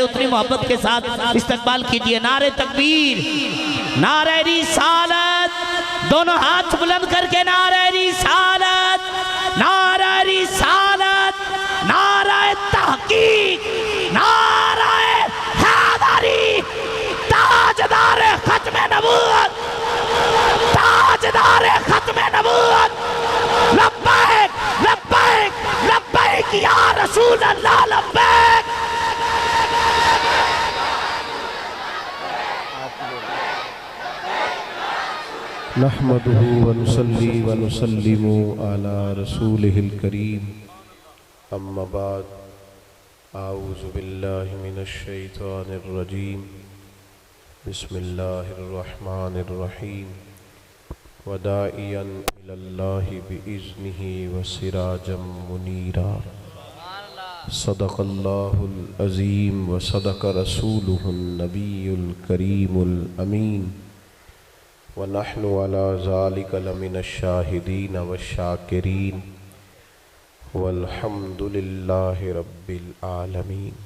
سے اتنی محبت کے ساتھ استقبال کیجئے. نعرہ تکبیر، نعرہ رسالت، دونوں ہاتھ بلند کر کے نعرہ رسالت، نعرہ رسالت، نعرہ تحقیق، نعرہ حیدری، تاجدار ختم نبوت، تاجدار ختم نبوت. لبیک لبیک لبیک یا رسول اللہ لبیک. نحمده ونصلي ونسلم على رسوله الكريم. اما بعد، اعوذ بالله من الشيطان الرجيم. بسم الله الرحمن الرحيم. وداعيا إلى الله بإذنه وسراجا منيرا. صدق الله العظيم وصدق رسوله النبي الكريم الأمين. ونحن على ذلك لمن الشاهدين والشاكرين. والحمد لله رب العالمين.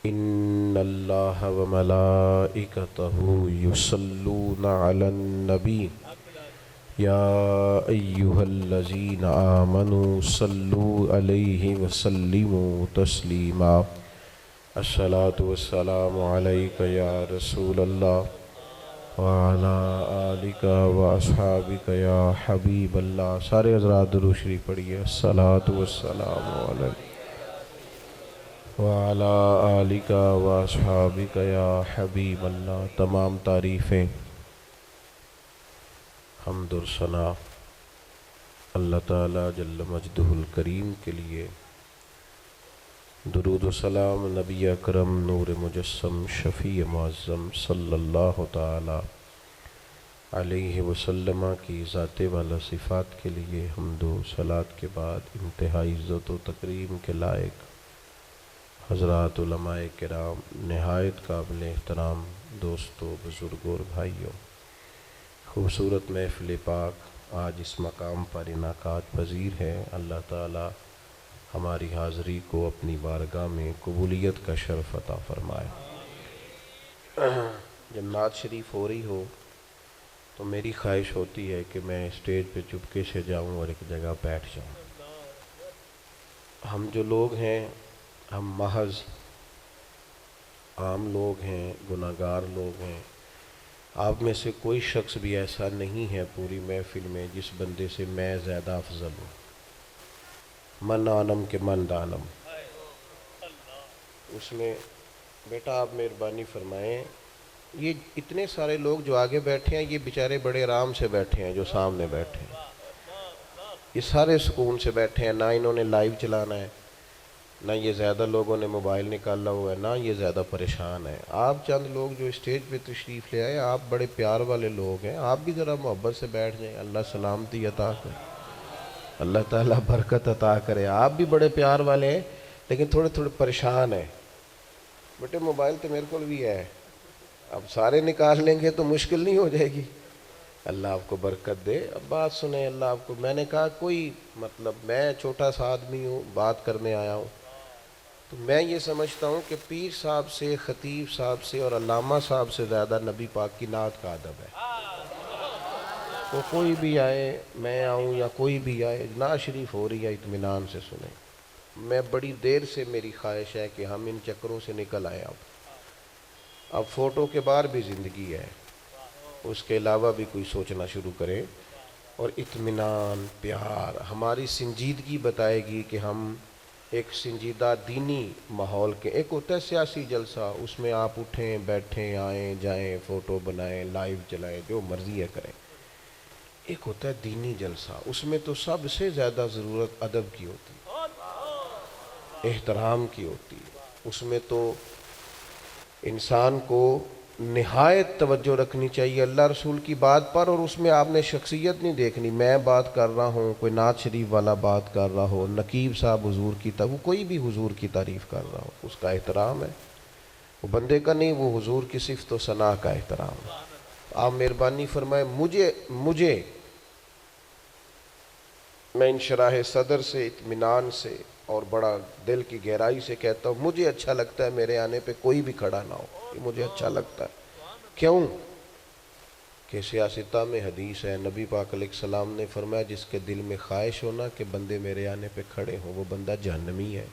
إن الله وملائكته يصلون على النبي يا أيها الذين آمنوا صلوا عليه وسلموا تسليما. الصلاة والسلام عليك يا رسول الله وعلى آلك وأصحابك يا حبيب الله. سارے حضرات درود شریف پڑھیے. الصلاة والسلام عليك وعلى آلك وأصحابك يا حبيب الله. تمام تعریفیں، حمد و ثنا اللہ تعالی جل مجدہ الکریم کے لیے. درود و سلام نبی اکرم نور مجسم شفیع معظم صلی اللہ تعالی علیہ وسلم کی ذات والا صفات کے لیے حمد و صلات کے بعد انتہائی عزت و تکریم کے لائق حضرات علماء کرام، نہایت قابل احترام دوستوں، بزرگوں اور بھائیوں، خوبصورت محفل پاک آج اس مقام پر انعقاد پذیر ہے. اللہ تعالی ہماری حاضری کو اپنی بارگاہ میں قبولیت کا شرف عطا فرمائے. جب نعت شریف ہو رہی ہو تو میری خواہش ہوتی ہے کہ میں اسٹیج پہ چپکے سے جاؤں اور ایک جگہ بیٹھ جاؤں. ہم جو لوگ ہیں ہم محض عام لوگ ہیں، گناہگار لوگ ہیں. آپ میں سے کوئی شخص بھی ایسا نہیں ہے پوری محفل میں جس بندے سے میں زیادہ افضل ہوں. من عالم کے من دانم. اس میں بیٹا آپ مہربانی فرمائیں، یہ اتنے سارے لوگ جو آگے بیٹھے ہیں یہ بیچارے بڑے آرام سے بیٹھے ہیں. جو سامنے بیٹھے ہیں یہ سارے سکون سے بیٹھے ہیں. نہ انہوں نے لائیو چلانا ہے، نہ یہ زیادہ لوگوں نے موبائل نکالا ہوا ہے، نہ یہ زیادہ پریشان ہیں. آپ چند لوگ جو اسٹیج پہ تشریف لے آئے، آپ بڑے پیار والے لوگ ہیں، آپ بھی ذرا محبت سے بیٹھ جائیں. اللہ سلامتی عطا کرے، اللہ تعالیٰ برکت عطا کرے. آپ بھی بڑے پیار والے ہیں لیکن تھوڑے تھوڑے پریشان ہیں. بیٹے موبائل تو میرے کو بھی ہے، اب سارے نکال لیں گے تو مشکل نہیں ہو جائے گی. اللہ آپ کو برکت دے. اب بات سنیں، اللہ آپ کو، میں نے کہا کوئی مطلب میں چھوٹا سا آدمی ہوں، بات کرنے آیا ہوں، تو میں یہ سمجھتا ہوں کہ پیر صاحب سے، خطیب صاحب سے اور علامہ صاحب سے زیادہ نبی پاک کی نعت کا ادب ہے. تو کوئی بھی آئے، میں آؤں یا کوئی بھی آئے، نعت شریف ہو رہی ہے اطمینان سے سنیں. میں بڑی دیر سے میری خواہش ہے کہ ہم ان چکروں سے نکل آئیں. اب فوٹو کے بعد بھی زندگی ہے، اس کے علاوہ بھی کوئی سوچنا شروع کریں. اور اطمینان، پیار ہماری سنجیدگی بتائے گی کہ ہم ایک سنجیدہ دینی ماحول کے. ایک ہوتا ہے سیاسی جلسہ، اس میں آپ اٹھیں بیٹھیں آئیں جائیں، فوٹو بنائیں، لائیو چلائیں، جو مرضی ہے کریں. ایک ہوتا ہے دینی جلسہ، اس میں تو سب سے زیادہ ضرورت ادب کی ہوتی ہے، احترام کی ہوتی ہے. اس میں تو انسان کو نہایت توجہ رکھنی چاہیے اللہ رسول کی بات پر. اور اس میں آپ نے شخصیت نہیں دیکھنی، میں بات کر رہا ہوں، کوئی نعت شریف والا بات کر رہا ہو، نقیب صاحب حضور کی وہ کوئی بھی حضور کی تعریف کر رہا ہو، اس کا احترام ہے. وہ بندے کا نہیں، وہ حضور کی صفت و ثنا کا احترام ہے. آپ مہربانی فرمائیں، مجھے میں انشراح صدر سے، اطمینان سے اور بڑا دل کی گہرائی سے کہتا ہوں مجھے اچھا لگتا ہے میرے آنے پہ کوئی بھی کھڑا نہ ہو، یہ مجھے اچھا لگتا ہے۔ کیوں کہ سیاستہ میں حدیث ہے، نبی پاک علیہ السلام نے فرمایا جس کے دل میں خواہش ہونا کہ بندے میرے آنے پہ کھڑے ہوں وہ بندہ جہنمی ہے۔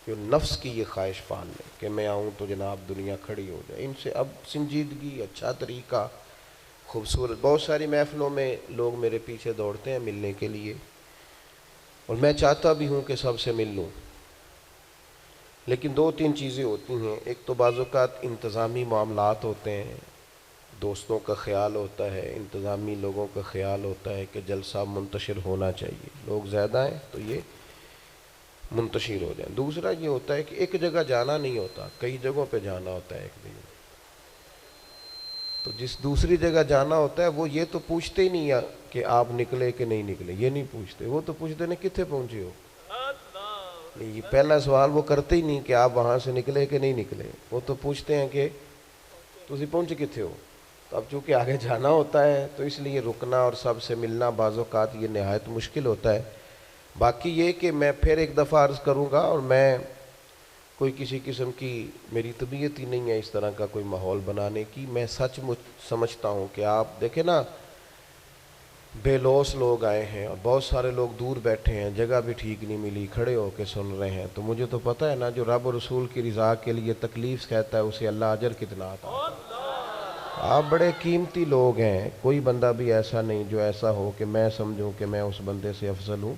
جو نفس کی یہ خواہش پال لے کہ میں آؤں تو جناب دنیا کھڑی ہو جائے، ان سے اب سنجیدگی، اچھا طریقہ، خوبصورت، بہت ساری محفلوں میں لوگ میرے پیچھے دوڑتے ہیں ملنے کے لیے، اور میں چاہتا بھی ہوں کہ سب سے مل لوں، لیکن دو تین چیزیں ہوتی ہیں۔ ایک تو بعض اوقات انتظامی معاملات ہوتے ہیں، دوستوں کا خیال ہوتا ہے، انتظامی لوگوں کا خیال ہوتا ہے کہ جلسہ منتشر ہونا چاہیے، لوگ زیادہ ہیں تو یہ منتشر ہو جائیں۔ دوسرا یہ ہوتا ہے کہ ایک جگہ جانا نہیں ہوتا، کئی جگہوں پہ جانا ہوتا ہے ایک دن، تو جس دوسری جگہ جانا ہوتا ہے وہ یہ تو پوچھتے ہی نہیں ہے کہ آپ نکلے کہ نہیں نکلے، یہ نہیں پوچھتے، وہ تو پوچھتے ہیں کتنے پہنچے ہو۔ یہ پہلا سوال وہ کرتے ہی نہیں کہ آپ وہاں سے نکلے کہ نہیں نکلے، وہ تو پوچھتے ہیں کہ تسی پہنچے کتنے ہو۔ تو اب چونکہ آگے جانا ہوتا ہے تو اس لیے رکنا اور سب سے ملنا بعض اوقات یہ نہایت مشکل ہوتا ہے۔ باقی یہ کہ میں پھر ایک دفعہ عرض کروں گا، اور میں کوئی کسی قسم کی میری طبیعت ہی نہیں ہے اس طرح کا کوئی ماحول بنانے کی، میں سچ سمجھتا ہوں کہ آپ دیکھیں نا، بے لوس لوگ آئے ہیں اور بہت سارے لوگ دور بیٹھے ہیں، جگہ بھی ٹھیک نہیں ملی، کھڑے ہو کے سن رہے ہیں، تو مجھے تو پتہ ہے نا جو رب و رسول کی رضا کے لیے تکلیف کہتا ہے اسے اللہ اجر کتنا عطا کرتا ہے۔ آپ بڑے قیمتی لوگ ہیں، کوئی بندہ بھی ایسا نہیں جو ایسا ہو کہ میں سمجھوں کہ میں اس بندے سے افضل ہوں۔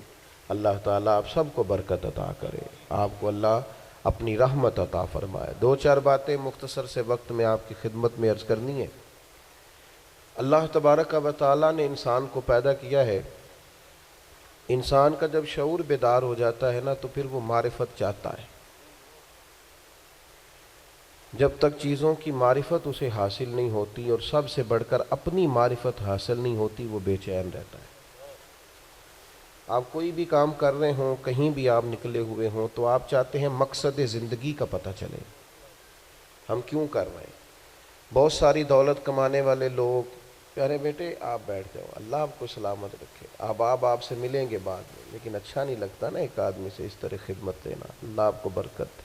اللہ تعالیٰ آپ سب کو برکت عطا کرے، آپ کو اللہ اپنی رحمت عطا فرمائے۔ دو چار باتیں مختصر سے وقت میں آپ کی خدمت میں عرض کرنی ہے۔ اللہ تبارک و تعالیٰ نے انسان کو پیدا کیا ہے، انسان کا جب شعور بیدار ہو جاتا ہے نا تو پھر وہ معرفت چاہتا ہے۔ جب تک چیزوں کی معرفت اسے حاصل نہیں ہوتی اور سب سے بڑھ کر اپنی معرفت حاصل نہیں ہوتی وہ بے چین رہتا ہے۔ آپ کوئی بھی کام کر رہے ہوں، کہیں بھی آپ نکلے ہوئے ہوں تو آپ چاہتے ہیں مقصد زندگی کا پتہ چلے، ہم کیوں کر رہے ہیں۔ بہت ساری دولت کمانے والے لوگ، پیارے بیٹے آپ بیٹھ جاؤ، اللہ آپ کو سلامت رکھے، آپ سے ملیں گے بعد میں، لیکن اچھا نہیں لگتا نا ایک آدمی سے اس طرح خدمت دینا، اللہ آپ کو برکت دے۔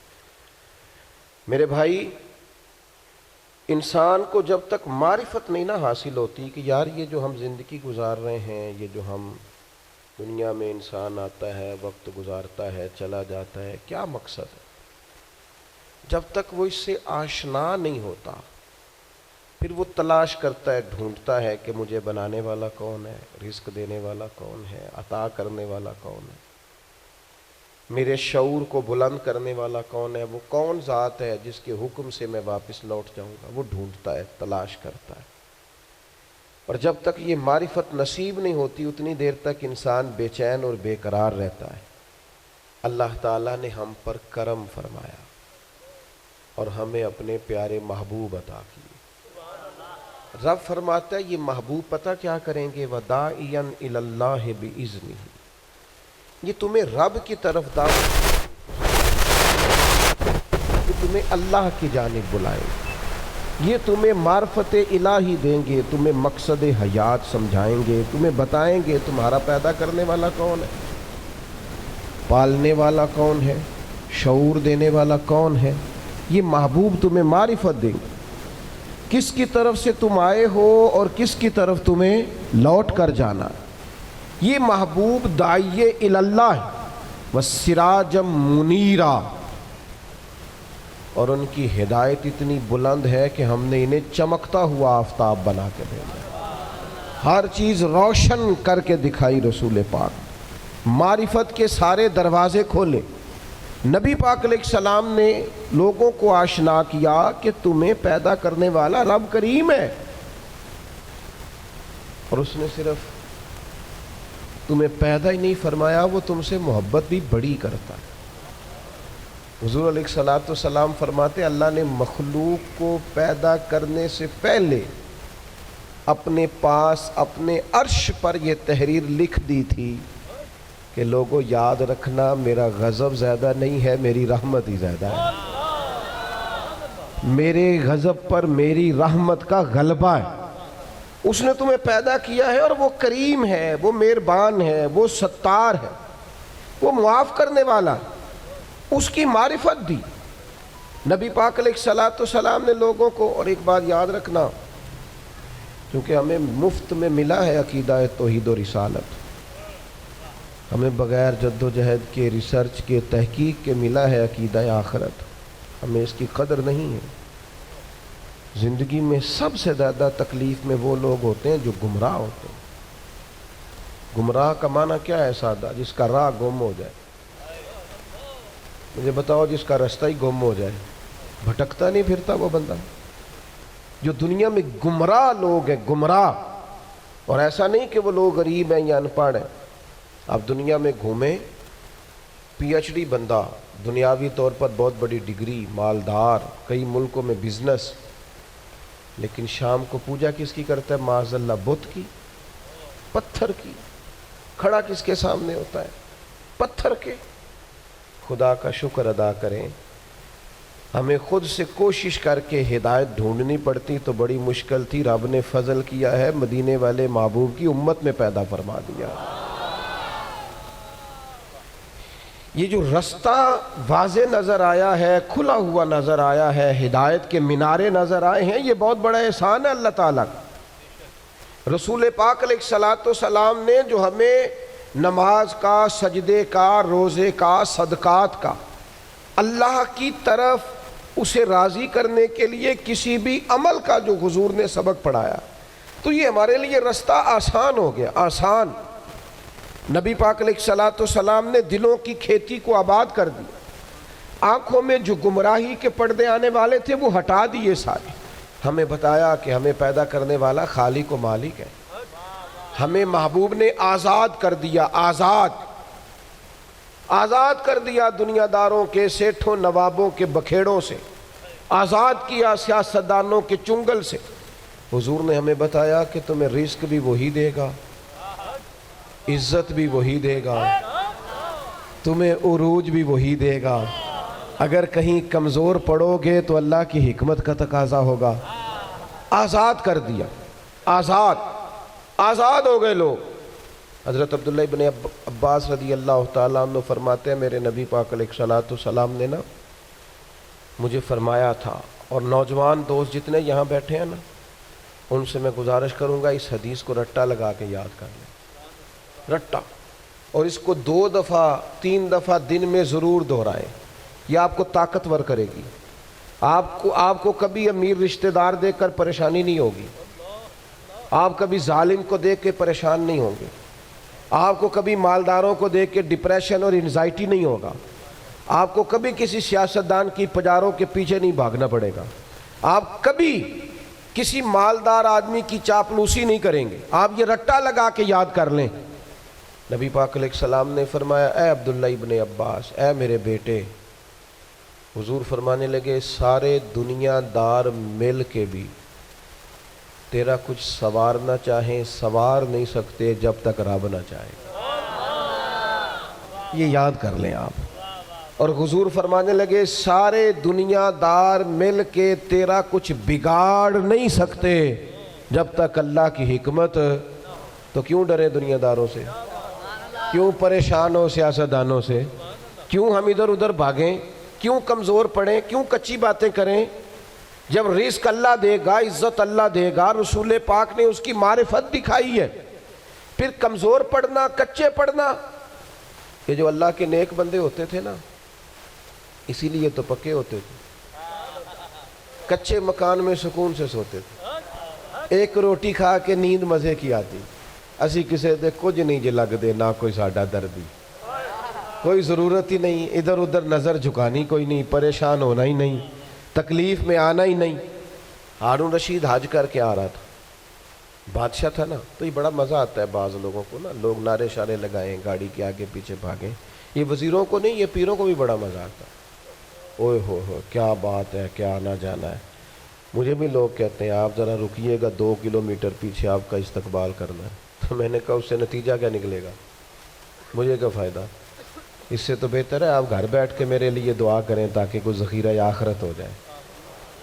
میرے بھائی، انسان کو جب تک معرفت نہیں نہ حاصل ہوتی کہ یار یہ جو ہم زندگی گزار رہے ہیں، یہ جو ہم دنیا میں انسان آتا ہے، وقت گزارتا ہے، چلا جاتا ہے، کیا مقصد ہے، جب تک وہ اس سے آشنا نہیں ہوتا پھر وہ تلاش کرتا ہے، ڈھونڈتا ہے کہ مجھے بنانے والا کون ہے، رزق دینے والا کون ہے، عطا کرنے والا کون ہے، میرے شعور کو بلند کرنے والا کون ہے، وہ کون ذات ہے جس کے حکم سے میں واپس لوٹ جاؤں گا، وہ ڈھونڈتا ہے، تلاش کرتا ہے۔ اور جب تک یہ معرفت نصیب نہیں ہوتی اتنی دیر تک انسان بے چین اور بے قرار رہتا ہے۔ اللہ تعالیٰ نے ہم پر کرم فرمایا اور ہمیں اپنے پیارے محبوب عطا کیے۔ رب فرماتا ہے یہ محبوب پتہ کیا کریں گے، وَدَاعِيًا إِلَى اللَّهِ بِإِذْنِهِ، یہ تمہیں رب کی طرف دعوت، یہ تمہیں اللہ کی جانب بلائیں گے، یہ تمہیں معرفت الہی دیں گے، تمہیں مقصد حیات سمجھائیں گے، تمہیں بتائیں گے تمہارا پیدا کرنے والا کون ہے، پالنے والا کون ہے، شعور دینے والا کون ہے۔ یہ محبوب تمہیں معرفت دیں گے، کس کی طرف سے تم آئے ہو اور کس کی طرف تمہیں لوٹ کر جانا۔ یہ محبوب داعی اللہ وسراجم منیرا، اور ان کی ہدایت اتنی بلند ہے کہ ہم نے انہیں چمکتا ہوا آفتاب بنا کے بھیجا، ہر چیز روشن کر کے دکھائی۔ رسول پاک معرفت کے سارے دروازے کھولے، نبی پاک علیہ السلام نے لوگوں کو آشنا کیا کہ تمہیں پیدا کرنے والا رب کریم ہے، اور اس نے صرف تمہیں پیدا ہی نہیں فرمایا، وہ تم سے محبت بھی بڑی کرتا ہے۔ حضور علیہ السلام فرماتے اللہ نے مخلوق کو پیدا کرنے سے پہلے اپنے پاس اپنے عرش پر یہ تحریر لکھ دی تھی کہ لوگوں یاد رکھنا میرا غضب زیادہ نہیں ہے، میری رحمت ہی زیادہ ہے، میرے غضب پر میری رحمت کا غلبہ ہے۔ اس نے تمہیں پیدا کیا ہے اور وہ کریم ہے، وہ مہربان ہے، وہ ستار ہے، وہ معاف کرنے والا ہے، اس کی معرفت دی۔ نبی پاک علیہ الصلوۃ والسلام نے لوگوں کو، اور ایک بات یاد رکھنا، کیونکہ ہمیں مفت میں ملا ہے عقیدہ توحید و رسالت، ہمیں بغیر جد و جہد کے، ریسرچ کے، تحقیق کے ملا ہے عقیدہ آخرت، ہمیں اس کی قدر نہیں ہے۔ زندگی میں سب سے زیادہ تکلیف میں وہ لوگ ہوتے ہیں جو گمراہ ہوتے ہیں۔ گمراہ کا معنی کیا ہے؟ سادہ، جس کا راہ گم ہو جائے۔ مجھے بتاؤ، جس کا رستہ ہی گم ہو جائے، بھٹکتا نہیں پھرتا وہ بندہ؟ جو دنیا میں گمراہ لوگ ہیں، گمراہ، اور ایسا نہیں کہ وہ لوگ غریب ہیں یا ان پڑھ ہیں، آپ دنیا میں گھومیں، پی ایچ ڈی بندہ، دنیاوی طور پر بہت بڑی ڈگری، مالدار، کئی ملکوں میں بزنس، لیکن شام کو پوجا کس کی کرتا ہے؟ معاذ اللہ بت کی، پتھر کی۔ کھڑا کس کے سامنے ہوتا ہے؟ پتھر کے۔ خدا کا شکر ادا کریں، ہمیں خود سے کوشش کر کے ہدایت ڈھونڈنی پڑتی تو بڑی مشکل تھی، رب نے فضل کیا ہے، مدینے والے محبوب کی امت میں پیدا فرما دیا۔ یہ جو رستہ واضح نظر آیا ہے، کھلا ہوا نظر آیا ہے، ہدایت کے مینارے نظر آئے ہیں، یہ بہت بڑا احسان ہے اللہ تعالیٰ کا۔ رسول پاک علیہ الصلوۃ والسلام نے جو ہمیں نماز کا، سجدے کا، روزے کا، صدقات کا، اللہ کی طرف اسے راضی کرنے کے لیے کسی بھی عمل کا جو حضور نے سبق پڑھایا، تو یہ ہمارے لیے رستہ آسان ہو گیا، آسان۔ نبی پاک علیہ الصلوۃ والسلام نے دلوں کی کھیتی کو آباد کر دیا، آنکھوں میں جو گمراہی کے پردے آنے والے تھے وہ ہٹا دیے سارے۔ ہمیں بتایا کہ ہمیں پیدا کرنے والا خالق و مالک ہے، ہمیں محبوب نے آزاد کر دیا، آزاد کر دیا دنیا داروں کے، سیٹھوں نوابوں کے بکھیڑوں سے، آزاد کیا سیاستدانوں کے چنگل سے۔ حضور نے ہمیں بتایا کہ تمہیں رزق بھی وہی دے گا، عزت بھی وہی دے گا، تمہیں عروج بھی وہی دے گا۔ اگر کہیں کمزور پڑو گے تو اللہ کی حکمت کا تقاضا ہوگا۔ آزاد کر دیا، آزاد ہو گئے لوگ۔ حضرت عبداللہ ابن عباس رضی اللہ تعالیٰ عنہ فرماتے ہیں، میرے نبی پاک علیہ الصلوۃ والسلام نے نا مجھے فرمایا تھا، اور نوجوان دوست جتنے یہاں بیٹھے ہیں نا، ان سے میں گزارش کروں گا اس حدیث کو رٹا لگا کے یاد کر لیں، رٹا، اور اس کو 2 دفعہ 3 دفعہ دن میں ضرور دہرائیں، یہ آپ کو طاقتور کرے گی۔ آپ کو کبھی امیر رشتہ دار دیکھ کر پریشانی نہیں ہوگی، آپ کبھی ظالم کو دیکھ کے پریشان نہیں ہوں گے، آپ کو کبھی مالداروں کو دیکھ کے ڈپریشن اور انزائٹی نہیں ہوگا، آپ کو کبھی کسی سیاستدان کی پجاروں کے پیچھے نہیں بھاگنا پڑے گا، آپ کبھی کسی مالدار آدمی کی چاپلوسی نہیں کریں گے۔ آپ یہ رٹا لگا کے یاد کر لیں۔ نبی پاک علیہ السلام نے فرمایا، اے عبداللہ ابن عباس، اے میرے بیٹے، حضور فرمانے لگے، سارے دنیا دار مل کے بھی تیرا کچھ سوارنا چاہیں، سوار نہیں سکتے جب تک رب نہ چاہے۔ یہ یاد کر لیں آپ۔ اور حضور فرمانے لگے، سارے دنیا دار مل کے تیرا کچھ بگاڑ نہیں سکتے جب تک اللہ کی حکمت۔ تو کیوں ڈرے دنیا داروں سے؟ کیوں پریشان ہو سیاستدانوں سے؟ کیوں ہم ادھر ادھر بھاگیں؟ کیوں کمزور پڑیں؟ کیوں کچی باتیں کریں؟ جب رزق اللہ دے گا، عزت اللہ دے گا، رسول پاک نے اس کی معرفت دکھائی ہے۔ پھر کمزور پڑنا، کچے پڑنا، یہ جو اللہ کے نیک بندے ہوتے تھے نا، اسی لیے تو پکے ہوتے تھے، کچے مکان میں سکون سے سوتے تھے، ایک روٹی کھا کے نیند مزے کی آتی۔ اسی کسے دے کچھ نہیں جے لگ دے، نہ کوئی ساڈا دردی، کوئی ضرورت ہی نہیں، ادھر ادھر نظر جھکانی کوئی نہیں، پریشان ہونا ہی نہیں، تکلیف میں آنا ہی نہیں۔ ہارون رشید حج کر کے آ رہا تھا، بادشاہ تھا نا، تو یہ بڑا مزہ آتا ہے بعض لوگوں کو نا، لوگ نعرے شارے لگائیں، گاڑی کے آگے پیچھے بھاگیں، یہ وزیروں کو نہیں، یہ پیروں کو بھی بڑا مزہ آتا ہے۔ اوہ ہو کیا بات ہے، کیا آنا جانا ہے۔ مجھے بھی لوگ کہتے ہیں آپ ذرا رکیے گا، 2 کلومیٹر پیچھے آپ کا استقبال کرنا ہے، تو میں نے کہا اس سے نتیجہ کیا نکلے گا، مجھے کیا فائدہ؟ اس سے تو بہتر ہے آپ گھر بیٹھ کے میرے لیے دعا کریں تاکہ کوئی ذخیرہ آخرت ہو جائے،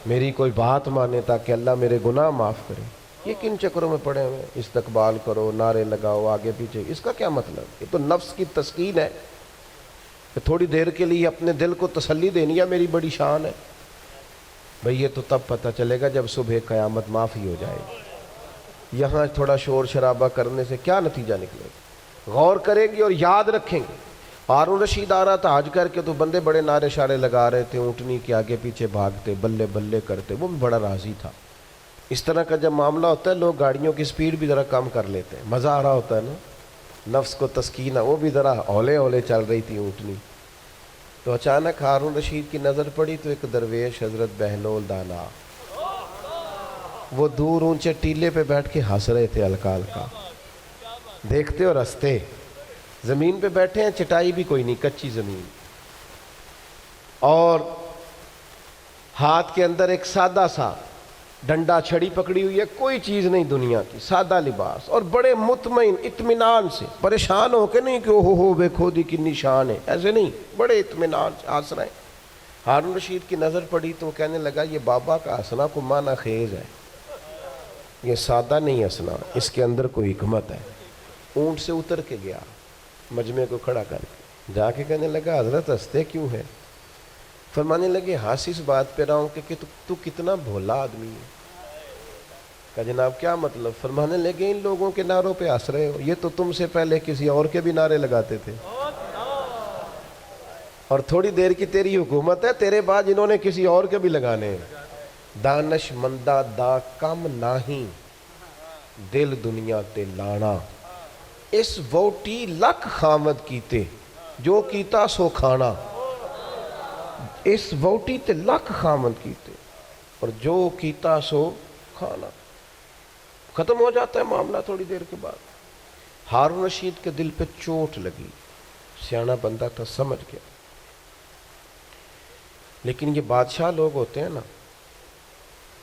میری کوئی بات مانے تاکہ اللہ میرے گناہ معاف کرے۔ یہ کن چکروں میں پڑے ہوئے؟ استقبال کرو، نعرے لگاؤ آگے پیچھے، اس کا کیا مطلب؟ یہ تو نفس کی تسکین ہے کہ تھوڑی دیر کے لیے اپنے دل کو تسلی دینی ہے، میری بڑی شان ہے۔ بھئی یہ تو تب پتہ چلے گا جب صبح قیامت معافی ہو جائے گی۔ یہاں تھوڑا شور شرابہ کرنے سے کیا نتیجہ نکلے گا؟ غور کریں گے اور یاد رکھیں گے۔ ہارون رشید آ رہا تھا حج کر کے تو بندے بڑے نعرے شارے لگا رہے تھے، اونٹنی کے آگے پیچھے بھاگتے، بلے بلے کرتے، وہ بھی بڑا راضی تھا۔ اس طرح کا جب معاملہ ہوتا ہے لوگ گاڑیوں کی سپیڈ بھی ذرا کم کر لیتے ہیں، مزہ آ رہا ہوتا ہے نا، نفس کو تسکین ہے، وہ بھی ذرا ہولے ہولے چل رہی تھی اونٹنی۔ تو اچانک ہارون رشید کی نظر پڑی تو ایک درویش حضرت بہلول دانا، وہ دور اونچے ٹیلے پہ بیٹھ کے ہنس رہے تھے ہلکا ہلکا، دیکھتے اور ہنستے۔ زمین پہ بیٹھے ہیں، چٹائی بھی کوئی نہیں، کچی زمین، اور ہاتھ کے اندر ایک سادہ سا ڈنڈا چھڑی پکڑی ہوئی ہے، کوئی چیز نہیں دنیا کی، سادہ لباس، اور بڑے مطمئن اطمینان سے، پریشان ہو کے نہیں کہ اوہ دیکھو دی کنی شان ہے، ایسے نہیں، بڑے اطمینان سے ہنس رہے ہیں۔ ہارون رشید کی نظر پڑی تو وہ کہنے لگا یہ بابا کا ہنسنا کو معنی خیز ہے، یہ سادہ نہیں ہنسنا، اس کے اندر کوئی حکمت ہے۔ اونٹ سے اتر کے گیا، مجمع کو کھڑا کر کے جا کے کہنے لگا حضرت ہنستے کیوں ہے؟ فرمانے لگے ہنس اس بات پہ رہا ہوں کہ تو کتنا بھولا آدمی ہے۔ کہا جناب کیا مطلب؟ فرمانے لگے ان لوگوں کے نعروں پہ ہنس رہے ہو، یہ تو تم سے پہلے کسی اور کے بھی نعرے لگاتے تھے، اور تھوڑی دیر کی تیری حکومت ہے، تیرے بعد انہوں نے کسی اور کے بھی لگانے ہیں۔ دانش مندہ دا کم نہیں، دل دنیا تے لانا، اس ووٹی لکھ خامد کیتے، جو کیتا سو کھانا۔ اس ووٹی تے لکھ خامد کیتے اور جو کیتا سو کھانا۔ ختم ہو جاتا ہے معاملہ تھوڑی دیر کے بعد۔ ہارون رشید کے دل پہ چوٹ لگی، سیانا بندہ تھا، سمجھ گیا۔ لیکن یہ بادشاہ لوگ ہوتے ہیں نا،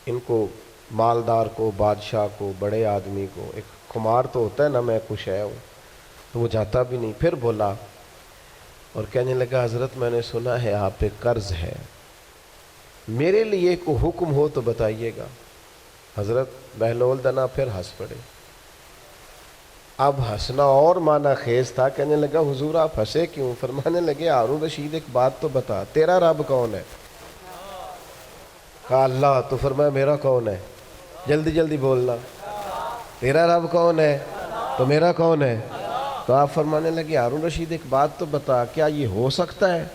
ان کو، مالدار کو، بادشاہ کو، بڑے آدمی کو ایک خمار تو ہوتا ہے نا، میں خوش ہے ہوں، تو وہ جاتا بھی نہیں۔ پھر بولا اور کہنے لگا حضرت میں نے سنا ہے آپ پہ قرض ہے، میرے لیے کوئی حکم ہو تو بتائیے گا۔ حضرت بہلول دنا پھر ہنس پڑے۔ اب ہنسنا اور معنی خیز تھا، کہنے لگا حضور آپ ہنسے کیوں؟ فرمانے لگے ہارون رشید ایک بات تو بتا، تیرا رب کون ہے؟ کہا اللہ۔ تو فرمایا میرا کون ہے؟ جلدی جلدی بولنا، تیرا رب کون ہے تو میرا کون ہے؟ تو آپ فرمانے لگے ہارون رشید ایک بات تو بتا، کیا یہ ہو سکتا ہے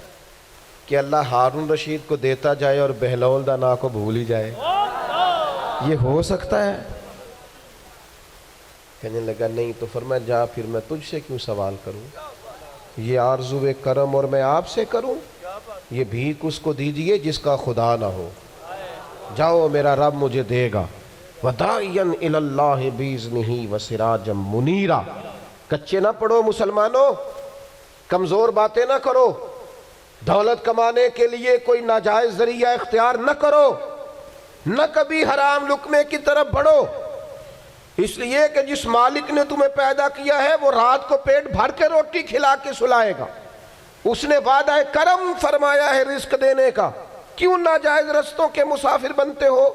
کہ اللہ ہارون رشید کو دیتا جائے اور بہلول دانا کو بھول ہی جائے؟ یہ ہو سکتا ہے؟ کہنے لگا نہیں۔ تو فرمایا جا پھر میں تجھ سے کیوں سوال کروں، یہ آرزو کرم اور میں آپ سے کروں؟ یہ بھیک اس کو دیجئے جس کا خدا نہ ہو، جاؤ میرا رب مجھے دے گا۔ وَدَاعِيًا إِلَى اللَّهِ بِإِذْنِهِ وَسِرَاجًا مُنِيرًا۔ کچے نہ پڑھو مسلمانوں، کمزور باتیں نہ کرو، دولت کمانے کے لیے کوئی ناجائز ذریعہ اختیار نہ کرو، نہ کبھی حرام لقمے کی طرف بڑھو، اس لیے کہ جس مالک نے تمہیں پیدا کیا ہے وہ رات کو پیٹ بھر کے روٹی کھلا کے سلائے گا، اس نے وعدہ کرم فرمایا ہے رزق دینے کا۔ کیوں ناجائز رستوں کے مسافر بنتے ہو؟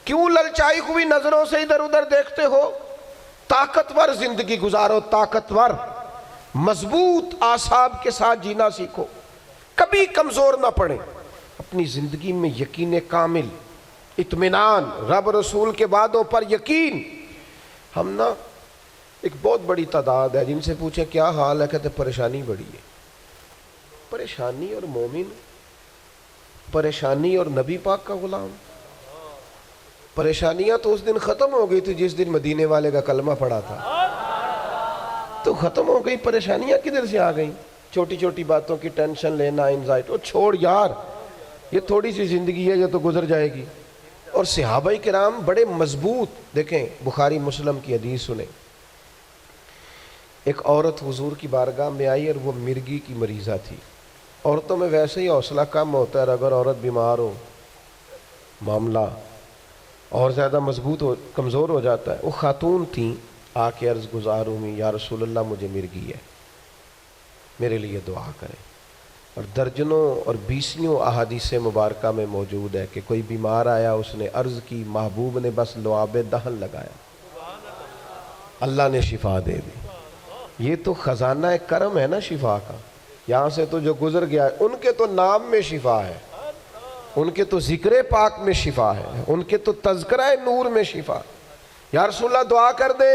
کیوں للچائی ہوئی نظروں سے ادھر ادھر دیکھتے ہو؟ طاقتور زندگی گزارو، طاقتور مضبوط اعصاب کے ساتھ جینا سیکھو، کبھی کمزور نہ پڑے، اپنی زندگی میں یقین کامل، اطمینان، رب رسول کے وعدوں پر یقین۔ ہم نا ایک بہت بڑی تعداد ہے جن سے پوچھے کیا حال ہے، کہتے پریشانی بڑی ہے۔ پریشانی اور مومن، پریشانی اور نبی پاک کا غلام۔ پریشانیاں تو اس دن ختم ہو گئی تھی جس دن مدینے والے کا کلمہ پڑا تھا، تو ختم ہو گئی۔ پریشانیاں کدھر سے آ گئیں؟ چھوٹی چھوٹی باتوں کی ٹینشن لینا، انزائٹی، چھوڑ یار، یہ تھوڑی سی زندگی ہے جو تو گزر جائے گی۔ اور صحابہ کرام بڑے مضبوط، دیکھیں بخاری مسلم کی حدیث سنیں، ایک عورت حضور کی بارگاہ میں آئی اور وہ مرگی کی مریضہ تھی۔ عورتوں میں ویسے ہی حوصلہ کم ہوتا ہے، اگر عورت بیمار ہو معاملہ اور زیادہ مضبوط ہو، کمزور ہو جاتا ہے۔ وہ خاتون تھیں، آ کے عرض گزار ہوئی یا رسول اللہ مجھے مرگی ہے، میرے لیے دعا کریں۔ اور درجنوں اور بیسیوں احادیث مبارکہ میں موجود ہے کہ کوئی بیمار آیا، اس نے عرض کی، محبوب نے بس لعاب دہن لگایا، اللہ نے شفا دے دی۔ یہ تو خزانہ کرم ہے نا شفا کا۔ یہاں سے تو جو گزر گیا ہے، ان کے تو نام میں شفا ہے، ان کے تو ذکر پاک میں شفا ہے، ان کے تو تذکرہ نور میں شفا۔ یا رسول اللہ دعا کر دے،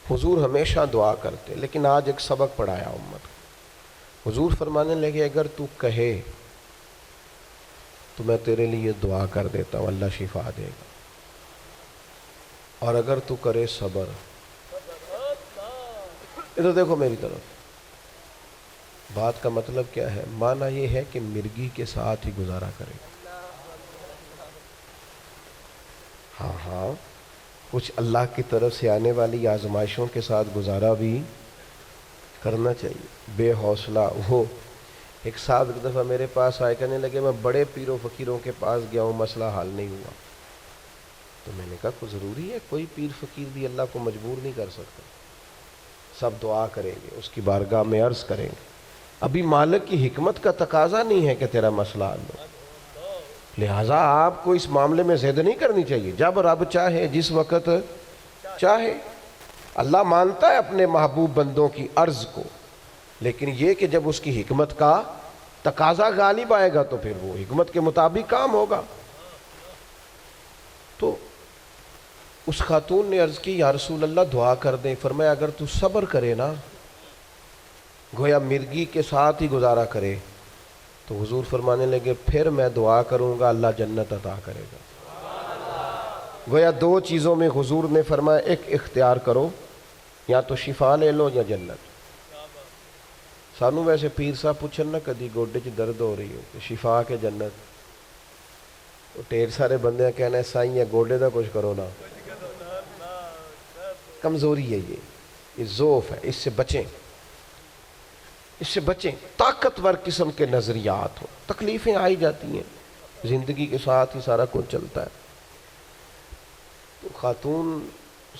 حضور ہمیشہ دعا کرتے، لیکن آج ایک سبق پڑھایا امت کو۔ حضور فرمانے لگے اگر تو کہے تو میں تیرے لیے دعا کر دیتا ہوں، اللہ شفا دے گا، اور اگر تو کرے صبر۔ ادھر دیکھو میری طرف، بات کا مطلب کیا ہے؟ معنی یہ ہے کہ مرگی کے ساتھ ہی گزارا کرے گا۔ ہاں کچھ اللہ کی طرف سے آنے والی آزمائشوں کے ساتھ گزارا بھی کرنا چاہیے۔ بے حوصلہ وہ ایک صاحب ایک دفعہ میرے پاس آئے، کہنے لگے میں بڑے پیروں فقیروں کے پاس گیا ہوں، مسئلہ حل نہیں ہوا۔ تو میں نے کہا کوئی ضروری ہے؟ کوئی پیر فقیر بھی اللہ کو مجبور نہیں کر سکتا، سب دعا کریں گے، اس کی بارگاہ میں عرض کریں گے۔ ابھی مالک کی حکمت کا تقاضا نہیں ہے کہ تیرا مسئلہ حل ہو، لہٰذا آپ کو اس معاملے میں زید نہیں کرنی چاہیے۔ جب رب چاہے، جس وقت چاہے، اللہ مانتا ہے اپنے محبوب بندوں کی عرض کو، لیکن یہ کہ جب اس کی حکمت کا تقاضا غالب آئے گا تو پھر وہ حکمت کے مطابق کام ہوگا۔ تو اس خاتون نے عرض کی یا رسول اللہ دعا کر دیں۔ فرمایا اگر تو صبر کرے نا، گویا مرگی کے ساتھ ہی گزارا کرے، تو حضور فرمانے لگے پھر میں دعا کروں گا، اللہ جنت عطا کرے گا۔ گویا دو چیزوں میں حضور نے فرمایا ایک اختیار کرو، یا تو شفا لے لو یا جنت۔ سانو ویسے پیر صاحب پوچھن نا کدی گوڈے چ درد ہو رہی ہو کہ شفا کے جنت، تو ڈھیر سارے بندے کہنا ہے سائیں یہ گوڈے دا کچھ کرو نا۔ کمزوری ہے یہ ضعف ہے، اس سے بچیں، اس سے بچیں۔ طاقتور قسم کے نظریات ہو، تکلیفیں آئی جاتی ہیں، زندگی کے ساتھ ہی سارا کچھ چلتا ہے۔ تو خاتون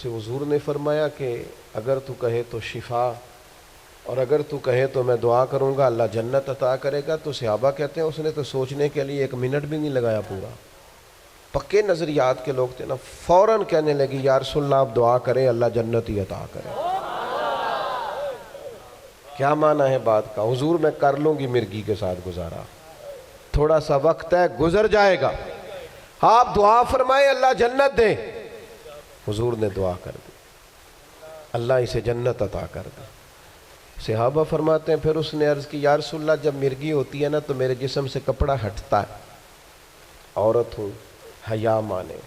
سے حضور نے فرمایا کہ اگر تو کہے تو شفا، اور اگر تو کہے تو میں دعا کروں گا اللہ جنت عطا کرے گا۔ تو صحابہ کہتے ہیں اس نے تو سوچنے کے لیے 1 منٹ بھی نہیں لگایا، پورا پکے نظریات کے لوگ تھے نا، فوراً کہنے لگی یا رسول اللہ آپ دعا کریں اللہ جنت ہی عطا کرے۔ کیا معنی ہے بات کا؟ حضور میں کر لوں گی مرگی کے ساتھ گزارا، تھوڑا سا وقت ہے گزر جائے گا، آپ دعا فرمائیں اللہ جنت دے۔ حضور نے دعا کر دی، اللہ اسے جنت عطا کر دی۔ صحابہ فرماتے ہیں پھر اس نے عرض کی یا رسول اللہ جب مرگی ہوتی ہے نا تو میرے جسم سے کپڑا ہٹتا ہے، عورت ہوں، حیا مانے۔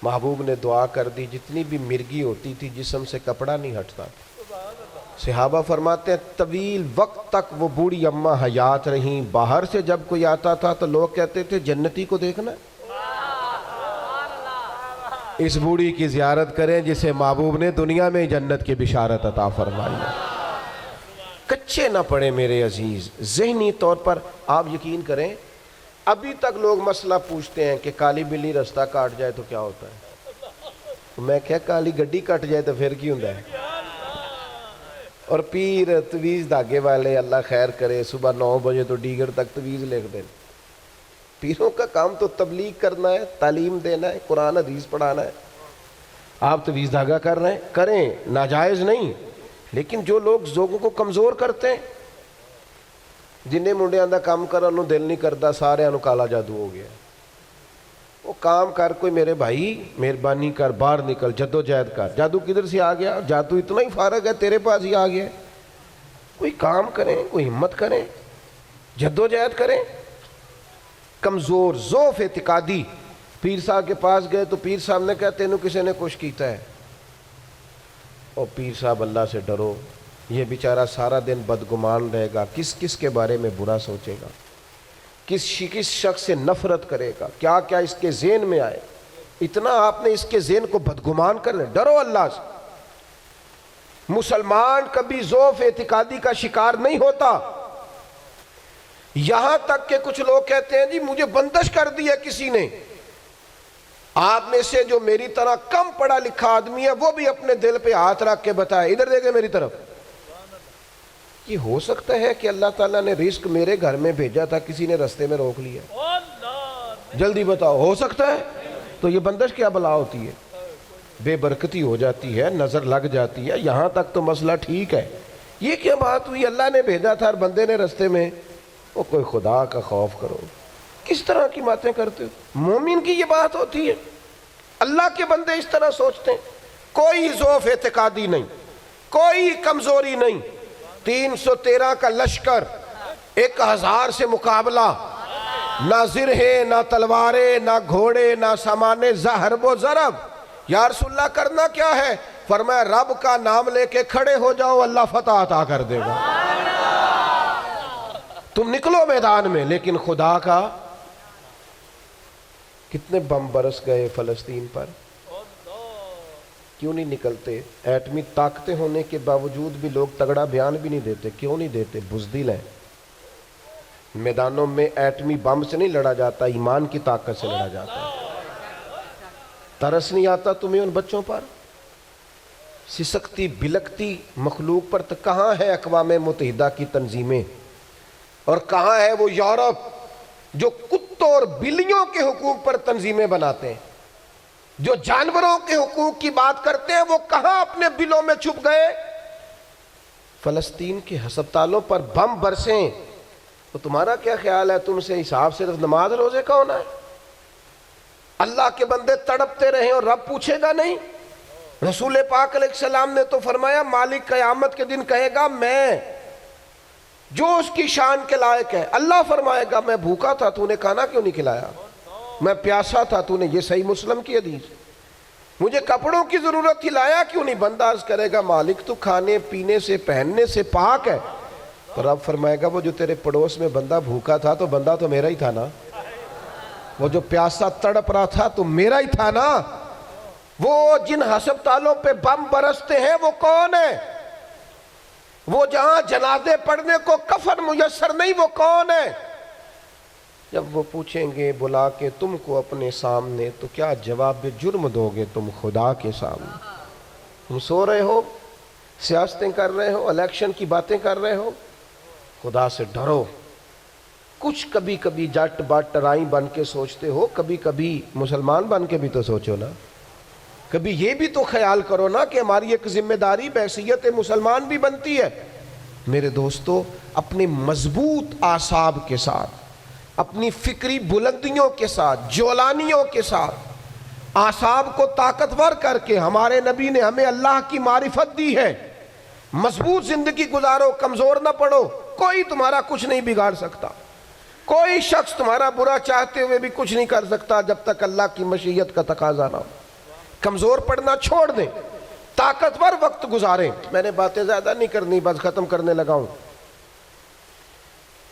محبوب نے دعا کر دی، جتنی بھی مرگی ہوتی تھی جسم سے کپڑا نہیں ہٹتا۔ صحابہ فرماتے ہیں طویل وقت تک وہ بوڑھی اماں حیات رہیں، باہر سے جب کوئی آتا تھا تو لوگ کہتے تھے جنتی کو دیکھنا، اس بوڑھی کی زیارت کریں جسے محبوب نے دنیا میں جنت کی بشارت عطا فرمائی ہے۔ کچے نہ پڑے میرے عزیز، ذہنی طور پر آپ یقین کریں، ابھی تک لوگ مسئلہ پوچھتے ہیں کہ کالی بلی رستہ کاٹ جائے تو کیا ہوتا ہے؟ میں کہا کالی گڈی کٹ جائے تو پھر کی ہوتا ہے؟ اور پیر تویز دھاگے والے اللہ خیر کرے صبح 9 بجے تو ڈیگر تک تویز لکھ دیں۔ پیروں کا کام تو تبلیغ کرنا ہے، تعلیم دینا ہے، قرآن حدیث پڑھانا ہے۔ آپ تویز دھاگا کر رہے ہیں، کریں، ناجائز نہیں، لیکن جو لوگ لوگوں کو کمزور کرتے ہیں، جنہیں منڈیاں دا کام کرن نوں دل نہیں کرتا، سارے انہوں کالا جادو ہو گیا، وہ کام کر کوئی میرے بھائی مہربانی کر باہر نکل جدو جہد کر۔ جادو کدھر سے آ گیا؟ جادو اتنا ہی فارغ ہے تیرے پاس ہی آ گیا۔ کوئی کام کریں، کوئی ہمت کریں، جدو جہد کریں۔ کمزور ضعف اعتقادی، پیر صاحب کے پاس گئے تو پیر صاحب نے کہا تینوں کسی نے کچھ کیتا ہے؟ اور پیر صاحب اللہ سے ڈرو، یہ بیچارہ سارا دن بدگمان رہے گا، کس کس کے بارے میں برا سوچے گا، کس شخص سے نفرت کرے گا، کیا کیا اس کے ذہن میں آئے، اتنا آپ نے اس کے ذہن کو بدگمان کر لیں۔ ڈرو اللہ سے۔ مسلمان کبھی ضعف اعتقادی کا شکار نہیں ہوتا، یہاں تک کہ کچھ لوگ کہتے ہیں جی مجھے بندش کر دی ہے کسی نے۔ آپ میں سے جو میری طرح کم پڑھا لکھا آدمی ہے وہ بھی اپنے دل پہ ہاتھ رکھ کے بتائے، ادھر دیکھیں میری طرف، یہ ہو سکتا ہے کہ اللہ تعالیٰ نے رزق میرے گھر میں بھیجا تھا، کسی نے رستے میں روک لیا؟ جلدی بتاؤ، ہو سکتا ہے؟ تو یہ بندش کیا بلا ہوتی ہے؟ بے برکتی ہو جاتی ہے، نظر لگ جاتی ہے، یہاں تک تو مسئلہ ٹھیک ہے، یہ کیا بات ہوئی؟ اللہ نے بھیجا تھا اور بندے نے رستے میں؟ وہ کوئی خدا کا خوف کرو، کس طرح کی باتیں کرتے ہو؟ مومن کی یہ بات ہوتی ہے؟ اللہ کے بندے اس طرح سوچتے ہیں؟ کوئی ضعف اعتقادی نہیں، کوئی کمزوری نہیں، 313 کا لشکر، 1000 سے مقابلہ، نہ زرہیں نہ تلواریں نہ گھوڑے نہ سامان زہرب و ضرب۔ یا رسول اللہ کرنا کیا ہے؟ فرمایا رب کا نام لے کے کھڑے ہو جاؤ، اللہ فتح عطا کر دے گا۔ تم نکلو میدان میں، لیکن خدا کا کتنے بم برس گئے فلسطین پر، کیوں نہیں نکلتے؟ ایٹمی طاقتیں ہونے کے باوجود بھی لوگ تگڑا بیان بھی نہیں دیتے، کیوں نہیں دیتے؟ بزدل ہیں۔ میدانوں میں ایٹمی بم سے نہیں لڑا جاتا، ایمان کی طاقت سے لڑا جاتا ہے۔ ترس نہیں آتا تمہیں ان بچوں پر؟ سسکتی بلکتی مخلوق پر؟ تو کہاں ہے اقوام متحدہ کی تنظیمیں، اور کہاں ہے وہ یورپ جو کتوں اور بلیوں کے حقوق پر تنظیمیں بناتے ہیں؟ جو جانوروں کے حقوق کی بات کرتے ہیں وہ کہاں اپنے بلوں میں چھپ گئے؟ فلسطین کے ہسپتالوں پر بم برسیں تو تمہارا کیا خیال ہے؟ تم سے حساب صرف نماز روزے کا ہونا ہے؟ اللہ کے بندے تڑپتے رہیں اور رب پوچھے گا نہیں؟ رسول پاک علیہ السلام نے تو فرمایا مالک قیامت کے دن کہے گا میں جو اس کی شان کے لائق ہے۔ اللہ فرمائے گا میں بھوکا تھا، تو نے کھانا کیوں نہیں کھلایا؟ میں پیاسا تھا، تو نے، یہ صحیح مسلم کی حدیث، مجھے کپڑوں کی ضرورت تھی، لایا کیوں نہیں؟ بندہ عرض کرے گا مالک تو کھانے پینے سے پہننے سے پاک ہے۔ تو رب فرمائے گا وہ جو تیرے پڑوس میں بندہ بھوکا تھا تو بندہ تو میرا ہی تھا نا، وہ جو پیاسا تڑپ رہا تھا تو میرا ہی تھا نا۔ وہ جن ہسپتالوں پہ بم برستے ہیں وہ کون ہے؟ وہ جہاں جنازے پڑھنے کو کفن میسر نہیں، وہ کون ہے؟ جب وہ پوچھیں گے بلا کے تم کو اپنے سامنے تو کیا جواب جرم دو گے تم خدا کے سامنے؟ تم سو رہے ہو، سیاستیں کر رہے ہو، الیکشن کی باتیں کر رہے ہو، خدا سے ڈرو۔ کچھ کبھی کبھی جٹ بٹ رائی بن کے سوچتے ہو، کبھی کبھی مسلمان بن کے بھی تو سوچو نا، کبھی یہ بھی تو خیال کرو نا کہ ہماری ایک ذمہ داری بحیثیت مسلمان بھی بنتی ہے۔ میرے دوستو، اپنے مضبوط اعصاب کے ساتھ، اپنی فکری بلندیوں کے ساتھ، جولانیوں کے ساتھ، اعصاب کو طاقتور کر کے ہمارے نبی نے ہمیں اللہ کی معرفت دی ہے۔ مضبوط زندگی گزارو، کمزور نہ پڑو، کوئی تمہارا کچھ نہیں بگاڑ سکتا، کوئی شخص تمہارا برا چاہتے ہوئے بھی کچھ نہیں کر سکتا جب تک اللہ کی مشیت کا تقاضا نہ ہو۔ کمزور پڑنا چھوڑ دیں، طاقتور وقت گزاریں۔ میں نے باتیں زیادہ نہیں کرنی، بس ختم کرنے لگا ہوں۔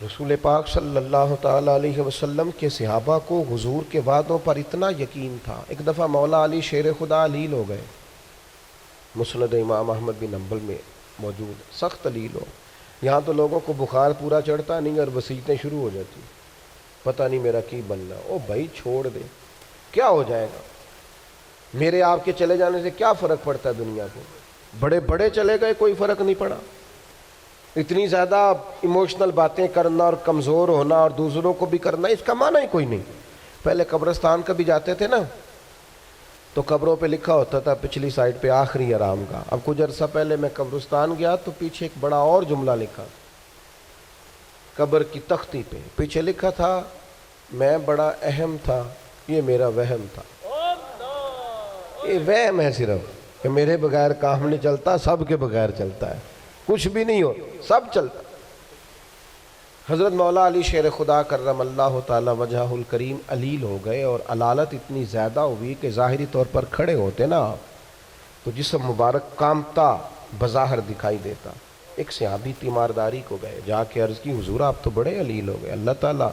رسول پاک صلی اللہ تعالی علیہ وسلم کے صحابہ کو حضور کے وعدوں پر اتنا یقین تھا، ایک دفعہ مولا علی شیر خدا علیل ہو گئے، مسند امام احمد بن حنبل میں موجود، سخت علیل ہو، یہاں تو لوگوں کو بخار پورا چڑھتا نہیں اور وسیعتیں شروع ہو جاتی، پتہ نہیں میرا کی بننا۔ او بھائی چھوڑ دے، کیا ہو جائے گا؟ میرے آپ کے چلے جانے سے کیا فرق پڑتا ہے دنیا کو؟ بڑے بڑے چلے گئے، کوئی فرق نہیں پڑا۔ اتنی زیادہ ایموشنل باتیں کرنا اور کمزور ہونا اور دوسروں کو بھی کرنا، اس کا معنی ہی کوئی نہیں۔ پہلے قبرستان کبھی جاتے تھے نا تو قبروں پہ لکھا ہوتا تھا پچھلی سائڈ پہ آخری آرام کا۔ اب کچھ عرصہ پہلے میں قبرستان گیا تو پیچھے ایک بڑا اور جملہ لکھا، قبر کی تختی پہ پیچھے لکھا تھا میں بڑا اہم تھا، یہ میرا وہم تھا۔ یہ وہم ہے صرف کہ میرے بغیر کام نہیں چلتا، سب کے بغیر چلتا ہے، کچھ بھی نہیں ہو، سب چلتا۔ حضرت مولا علی شیر خدا کرم اللہ تعالی وجہہ الکریم علیل ہو گئے، اور علالت اتنی زیادہ ہوئی کہ ظاہری طور پر کھڑے ہوتے نا تو جسم مبارک کامتا بظاہر دکھائی دیتا۔ ایک صحابی تیمارداری کو گئے، جا کے عرض کی حضور آپ تو بڑے علیل ہو گئے، اللہ تعالیٰ،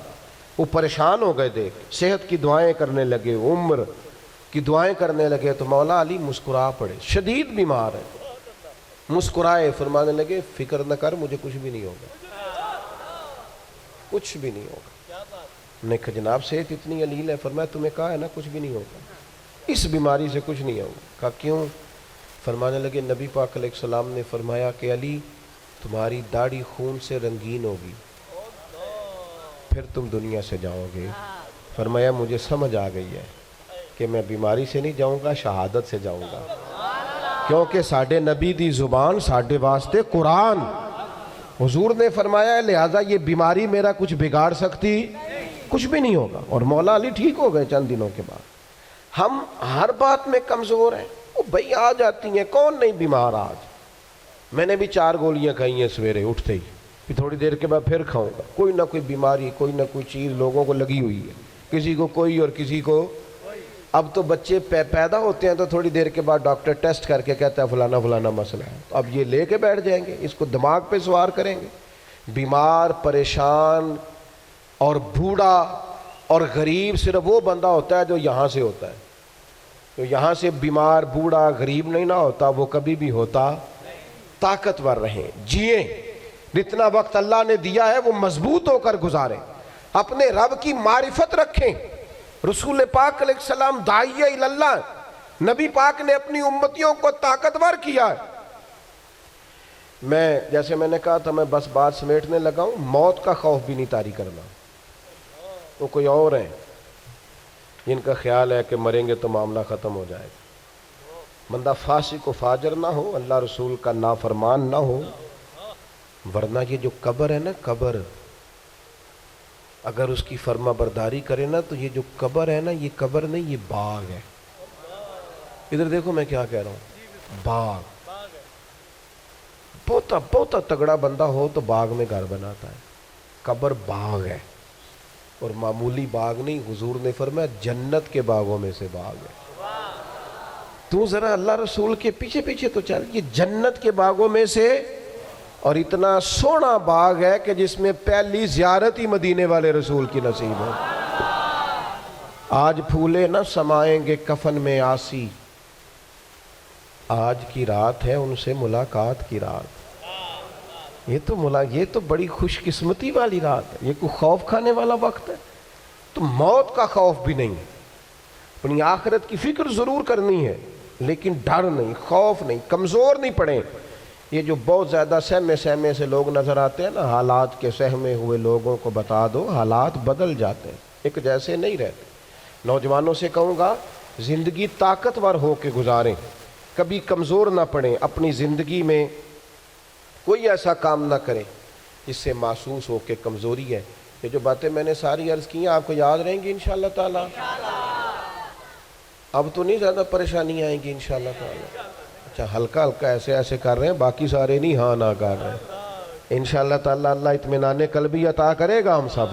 وہ پریشان ہو گئے، دیکھ صحت کی دعائیں کرنے لگے، عمر کی دعائیں کرنے لگے، تو مولا علی مسکرا پڑے، شدید بیمار ہے، مسکرائے، فرمانے لگے فکر نہ کر، مجھے کچھ بھی نہیں ہوگا، کچھ بھی نہیں ہوگا۔ نے کہا جناب صحت اتنی علیل ہے، فرمایا تمہیں کہا ہے نا کچھ بھی نہیں ہوگا، اس بیماری سے کچھ نہیں ہوگا۔ کہا کیوں؟ فرمانے لگے نبی پاک علیہ السلام نے فرمایا کہ علی تمہاری داڑھی خون سے رنگین ہوگی، پھر تم دنیا سے جاؤ گے۔ فرمایا مجھے سمجھ آ گئی ہے کہ میں بیماری سے نہیں جاؤں گا، شہادت سے جاؤں گا، کیونکہ ساڈے نبی دی زبان ساڈے واسطے قرآن۔ حضور نے فرمایا ہے لہٰذا یہ بیماری میرا کچھ بگاڑ سکتی کچھ بھی نہیں ہوگا۔ اور مولا علی ٹھیک ہو گئے چند دنوں کے بعد۔ ہم ہر بات میں کمزور ہیں، وہ بھئی آ جاتی ہیں، کون نہیں بیمار آج؟ میں نے بھی 4 گولیاں کھائی ہیں سویرے اٹھتے ہی، پھر تھوڑی دیر کے بعد پھر کھاؤں گا۔ کوئی نہ کوئی بیماری، کوئی نہ کوئی چیز لوگوں کو لگی ہوئی ہے، کسی کو کوئی اور کسی کو۔ اب تو بچے پیدا ہوتے ہیں تو تھوڑی دیر کے بعد ڈاکٹر ٹیسٹ کر کے کہتا ہے فلانا فلانا مسئلہ ہے، اب یہ لے کے بیٹھ جائیں گے، اس کو دماغ پہ سوار کریں گے۔ بیمار، پریشان اور بوڑھا اور غریب صرف وہ بندہ ہوتا ہے جو یہاں سے ہوتا ہے۔ جو یہاں سے بیمار، بوڑھا، غریب نہیں نہ ہوتا، وہ کبھی بھی ہوتا۔ طاقتور رہیں، جئیں، جتنا وقت اللہ نے دیا ہے وہ مضبوط ہو کر گزاریں، اپنے رب کی معرفت رکھیں۔ رسول پاک علیہ السلام داعیہ اللہ، نبی پاک نے اپنی امتیوں کو طاقتور کیا ہے۔ جیسے میں نے کہا تھا، میں بس بات سمیٹنے لگا ہوں، موت کا خوف بھی نہیں طاری کرنا۔ وہ کوئی اور ہیں جن کا خیال ہے کہ مریں گے تو معاملہ ختم ہو جائے گا۔ بندہ فاسق و فاجر نہ ہو، اللہ رسول کا نافرمان نہ ہو، ورنہ یہ جو قبر ہے نا، قبر اگر اس کی فرما برداری کرے نا تو یہ جو قبر ہے نا، یہ قبر نہیں، یہ باغ ہے۔ ادھر دیکھو میں کیا کہہ رہا ہوں، باغ۔ بہت تگڑا بندہ ہو تو باغ میں گھر بناتا ہے، قبر باغ ہے، اور معمولی باغ نہیں۔ حضور نے فرمایا جنت کے باغوں میں سے باغ ہے۔ تو ذرا اللہ رسول کے پیچھے پیچھے تو چل، یہ جنت کے باغوں میں سے، اور اتنا سونا باغ ہے کہ جس میں پہلی زیارت ہی مدینے والے رسول کی نصیب ہو۔ آج پھولے نہ سمائیں گے کفن میں آسی، آج کی رات ہے ان سے ملاقات کی رات۔ یہ تو بڑی خوش قسمتی والی رات ہے، یہ کوئی خوف کھانے والا وقت ہے۔ تو موت کا خوف بھی نہیں، اپنی آخرت کی فکر ضرور کرنی ہے، لیکن ڈر نہیں، خوف نہیں، کمزور نہیں پڑیں۔ یہ جو بہت زیادہ سہمے سے لوگ نظر آتے ہیں نا، حالات کے سہمے ہوئے لوگوں کو بتا دو حالات بدل جاتے ہیں، ایک جیسے نہیں رہتے۔ نوجوانوں سے کہوں گا زندگی طاقتور ہو کے گزاریں، کبھی کمزور نہ پڑیں، اپنی زندگی میں کوئی ایسا کام نہ کریں جس سے محسوس ہو کہ کمزوری ہے۔ یہ جو باتیں میں نے ساری عرض کی ہیں آپ کو یاد رہیں گی انشاءاللہ تعالی؟ اب تو نہیں زیادہ پریشانی آئیں گی انشاءاللہ تعالی؟ اچھا، ہلکا ہلکا ایسے کر رہے ہیں، باقی سارے نہیں ہاں نہ کر رہے ہیں۔ انشاءاللہ تعالی اللہ اطمینان قلبی عطا کرے گا ہم سب۔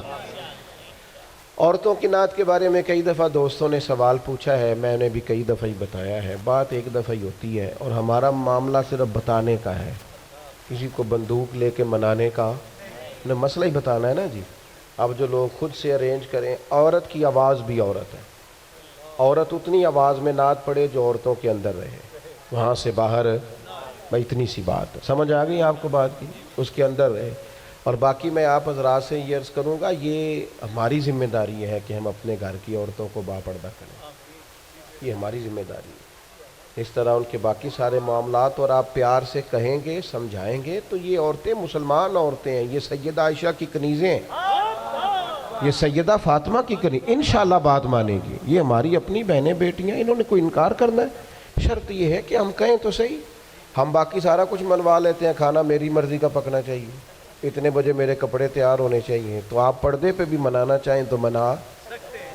عورتوں کی نعت کے بارے میں کئی دفعہ دوستوں نے سوال پوچھا ہے، میں نے بھی کئی دفعہ ہی بتایا ہے، بات ایک دفعہ ہی ہوتی ہے، اور ہمارا معاملہ صرف بتانے کا ہے، کسی کو بندوق لے کے منانے کا نہ، مسئلہ ہی بتانا ہے نا جی۔ اب جو لوگ خود سے ارینج کریں، عورت کی آواز بھی عورت ہے، عورت اتنی آواز میں نعت پڑے جو عورتوں کے اندر رہے، وہاں سے باہر، بھائی اتنی سی بات ہے، سمجھ آ گئی آپ کو بات کی، اس کے اندر رہے۔ اور باقی میں آپ حضرات سے یہ عرض کروں گا، یہ ہماری ذمہ داری ہے کہ ہم اپنے گھر کی عورتوں کو باپردہ کریں، یہ ہماری ذمہ داری ہے۔ اس طرح ان کے باقی سارے معاملات اور آپ پیار سے کہیں گے، سمجھائیں گے تو یہ عورتیں مسلمان عورتیں ہیں، یہ سیدہ عائشہ کی کنیزیں ہیں، یہ سیدہ فاطمہ کی کنیز، انشاءاللہ بات مانیں گی، یہ ہماری اپنی بہنیں بیٹیاں، انہوں نے کوئی انکار کرنا ہے؟ شرط یہ ہے کہ ہم کہیں تو صحیح، ہم باقی سارا کچھ منوا لیتے ہیں، کھانا میری مرضی کا پکنا چاہیے، اتنے بجے میرے کپڑے تیار ہونے چاہیے، تو آپ پردے پہ بھی منانا چاہیں تو منا،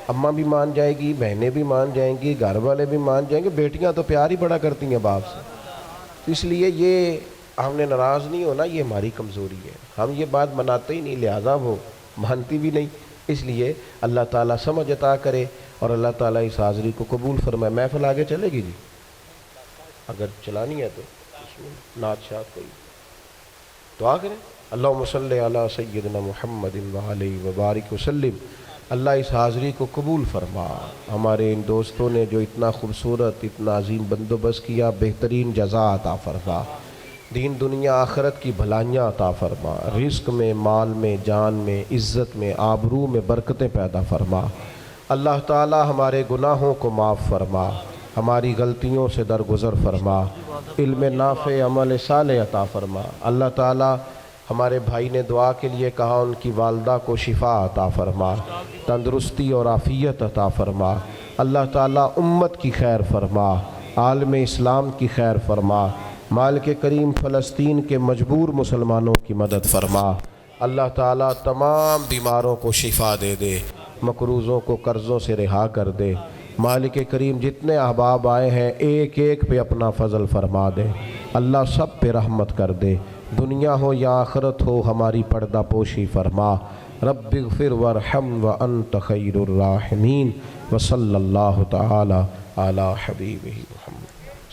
اماں بھی مان جائے گی، بہنیں بھی مان جائیں گی، گھر والے بھی مان جائیں گے، بیٹیاں تو پیار ہی بڑا کرتی ہیں باپ سے۔ اس لیے یہ ہم نے ناراض نہیں ہونا، یہ ہماری کمزوری ہے، ہم یہ بات مناتے ہی نہیں، لہٰذا وہ مانتی بھی نہیں۔ اس لیے اللہ تعالیٰ سمجھ عطا کرے اور اللہ تعالیٰ اس حاضری کو قبول فرمائے۔ محفل آگے چلے گی جی، اگر چلانی ہے تو نعت شاد کوئی دعا کریں۔ اللہم صلی علی سیدنا محمد وعلیہ وبارک وسلم۔ اللہ اس حاضری کو قبول فرما، ہمارے ان دوستوں نے جو اتنا خوبصورت اتنا عظیم بندوبست کیا، بہترین جزا عطا فرما، دین دنیا آخرت کی بھلائیاں عطا فرما، رزق میں، مال میں، جان میں، عزت میں، آبرو میں برکتیں پیدا فرما۔ اللہ تعالی ہمارے گناہوں کو معاف فرما، ہماری غلطیوں سے درگزر فرما، علم نافع عمل صالح عطا فرما۔ اللہ تعالیٰ ہمارے بھائی نے دعا کے لیے کہا، ان کی والدہ کو شفا عطا فرما، تندرستی اور عافیت عطا فرما۔ اللہ تعالیٰ امت کی خیر فرما، عالم اسلام کی خیر فرما۔ مالک کریم فلسطین کے مجبور مسلمانوں کی مدد فرما۔ اللہ تعالیٰ تمام بیماروں کو شفا دے دے، مقروضوں کو قرضوں سے رہا کر دے۔ مالک کریم جتنے احباب آئے ہیں ایک ایک پہ اپنا فضل فرما دے، اللہ سب پہ رحمت کر دے، دنیا ہو یا آخرت ہو ہماری پردہ پوشی فرما۔ رب اغفر وارحم وانت خیر الراحمین، وصلی اللہ تعالی علی حبیبہ محمد۔